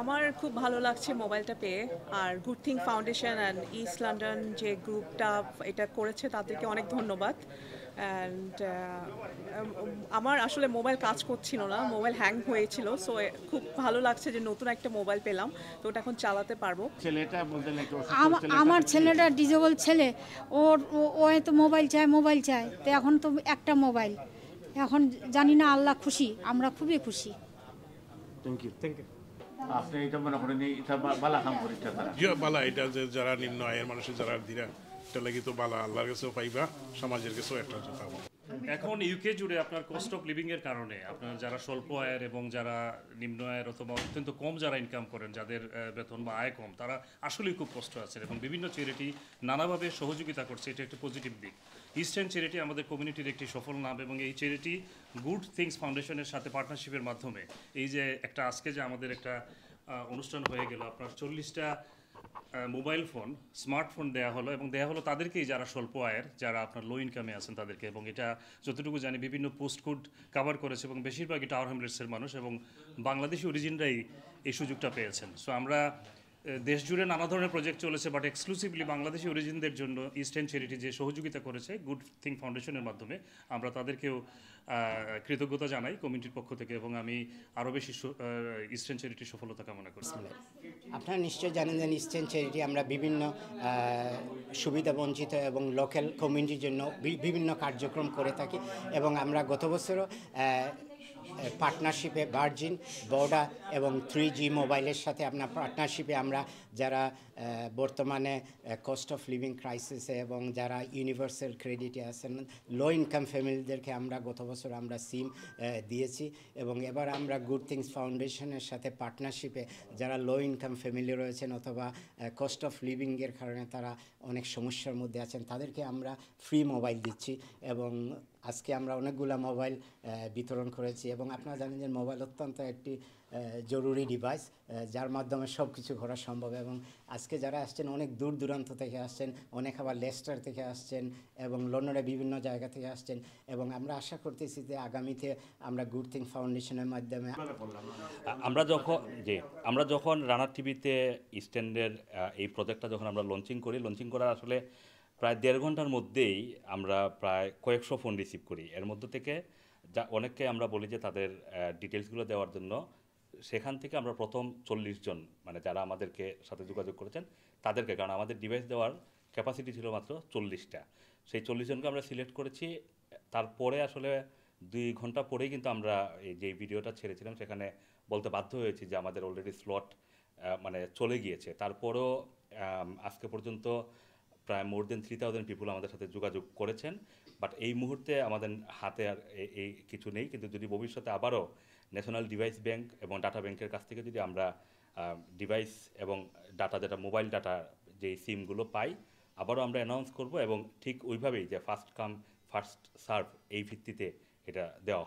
আমার খুব ভালো লাগছে মোবাইলটা পেয়ে। আর good thing foundation and east London যে গ্রুপটা এটা করেছে তাদেরকে অনেক ধন্যবাদ। অ্যান্ড আমার আসলে মোবাইল কাজ করছিল না, মোবাইল হ্যাং হয়েছিল। সো খুব ভালো লাগছে যে নতুন একটা মোবাইল পেলাম, তো ওটা এখন চালাতে পারবো। ছেলেটা বলতে নাকি অসুস্থ ছেলের আমার সাথে ছেলেটা মিলিয়েছে। ডিজেবল ছেলে। ও তো মোবাইল চায়, মোবাইল চায়, তো এখন তো একটা মোবাইল। এখন জানি না, আল্লাহ খুশি, আমরা খুবই খুশি। Thank you thank you. আপনি এটা মনে করেন এটা বালা কাম করিটা তারা যে বালা এটা যে যারা নিম্ন আয়ের মানুষের যারা দিরা এটা লাগি তো বালা আল্লাহর কাছেও পাইবা, সমাজের কাছেও একটা পাবো। এখন ইউকে জুড়ে আপনার কস্ট অফ লিভিং এর কারণে আপনার যারা স্বল্প আয়ের এবং যারা নিম্ন আয়ের অথবা অত্যন্ত কম যারা ইনকাম করেন, যাদের বেতন বা আয় কম, তারা আসলেই খুব কষ্ট আছে এবং বিভিন্ন চ্যারিটি নানাভাবে সহযোগিতা করছে। এটা একটা পজিটিভ দিক। ইস্টার্ন চ্যারিটি আমাদের কমিউনিটির একটি সফল নাম এবং এই চ্যারিটি গুড থিংস ফাউন্ডেশনের সাথে পার্টনারশিপের মাধ্যমে এই যে একটা আজকে যে আমাদের একটা অনুষ্ঠান হয়ে গেল, আপনার 40টা মোবাইল ফোন, স্মার্টফোন দেওয়া হলো এবং দেওয়া হলো তাদেরকেই যারা স্বল্প আয়ের, যারা আপনার লো ইনকামে আছেন তাদেরকে। এবং এটা যতটুকু জানি বিভিন্ন পোস্ট কোড কাভার করেছে এবং বেশিরভাগই টাওয়ার হ্যামলেটসের মানুষ এবং বাংলাদেশি অরিজিনরাই এই সুযোগটা পেয়েছেন। সো আমরা দেশ জুড়ে নানা ধরনের প্রজেক্ট চলেছে, বাট এক্সক্লুসিভলি বাংলাদেশি অরিজিনদের জন্য ইস্টার্ন চ্যারিটি যে সহযোগিতা করেছে গুড থিং ফাউন্ডেশনের মাধ্যমে, আমরা তাদেরকেও কৃতজ্ঞতা জানাই কমিটির পক্ষ থেকে এবং আমি আরও বেশি ইস্টার্ন চ্যারিটির সফলতা কামনা করছি। আপনারা নিশ্চয়ই জানেন যে ইস্টার্ন চ্যারিটি আমরা বিভিন্ন সুবিধাবঞ্চিত এবং লোকাল কমিউনিটির জন্য বিভিন্ন কার্যক্রম করে থাকি এবং আমরা গত বছরও পার্টনারশিপে ভার্জিন, ভোডা এবং 3G মোবাইলের সাথে আপনার পার্টনারশিপে আমরা যারা বর্তমানে কস্ট অফ লিভিং ক্রাইসিসে এবং যারা ইউনিভার্সাল ক্রেডিটে আছেন, লো ইনকাম ফ্যামিলিদেরকে আমরা গত বছর আমরা সিম দিয়েছি এবং এবার আমরা গুড থিংস ফাউন্ডেশনের সাথে পার্টনারশিপে যারা লো ইনকাম ফ্যামিলি রয়েছেন অথবা কস্ট অফ লিভিংয়ের কারণে তারা অনেক সমস্যার মধ্যে আছেন, তাদেরকে আমরা ফ্রি মোবাইল দিচ্ছি এবং আজকে আমরা অনেকগুলো মোবাইল বিতরণ করেছি। এবং আপনারা জানেন যে মোবাইল অত্যন্ত একটি জরুরি ডিভাইস যার মাধ্যমে সব কিছু করা সম্ভব। এবং আজকে যারা আসছেন অনেক দূর দূরান্ত থেকে আসছেন, অনেক আবার লেস্টার থেকে আসছেন এবং লন্ডনের বিভিন্ন জায়গা থেকে আসছেন এবং আমরা আশা করতেছি যে আগামীতে আমরা গুড থিং ফাউন্ডেশনের মাধ্যমে আমরা যখন রানার টিভিতে ইস্টার্নের এই প্রজেক্টটা যখন আমরা লঞ্চিং করার আসলে প্রায় 1.5 ঘন্টার মধ্যেই আমরা প্রায় কয়েকশো ফোন রিসিভ করি। এর মধ্যে থেকে যা অনেককে আমরা বলি যে তাদের ডিটেলসগুলো দেওয়ার জন্য, সেখান থেকে আমরা প্রথম 40 জন মানে যারা আমাদেরকে সাথে যোগাযোগ করেছেন তাদেরকে, কারণ আমাদের ডিভাইস দেওয়ার ক্যাপাসিটি ছিল মাত্র 40টা, সেই 40 জনকে আমরা সিলেক্ট করেছি। তারপরে আসলে 2 ঘন্টা পরেই কিন্তু আমরা এই যে ভিডিওটা ছেড়েছিলাম সেখানে বলতে বাধ্য হয়েছি যে আমাদের অলরেডি স্লট মানে চলে গিয়েছে। তারপরেও আজকে পর্যন্ত প্রায় মোর দেন 3000 পিপুল আমাদের সাথে যোগাযোগ করেছেন। বাট এই মুহূর্তে আমাদের হাতে আর এই কিছু নেই, কিন্তু যদি ভবিষ্যতে আবারও ন্যাশনাল ডিভাইস ব্যাংক এবং ডাটা ব্যাংকের কাছ থেকে যদি আমরা ডিভাইস এবং ডাটা, যেটা মোবাইল ডাটা যে সিমগুলো পাই, আবারও আমরা অ্যানাউন্স করব এবং ঠিক ওইভাবেই যে ফার্স্ট কাম ফার্স্ট সার্ভ এই ভিত্তিতে এটা দেওয়া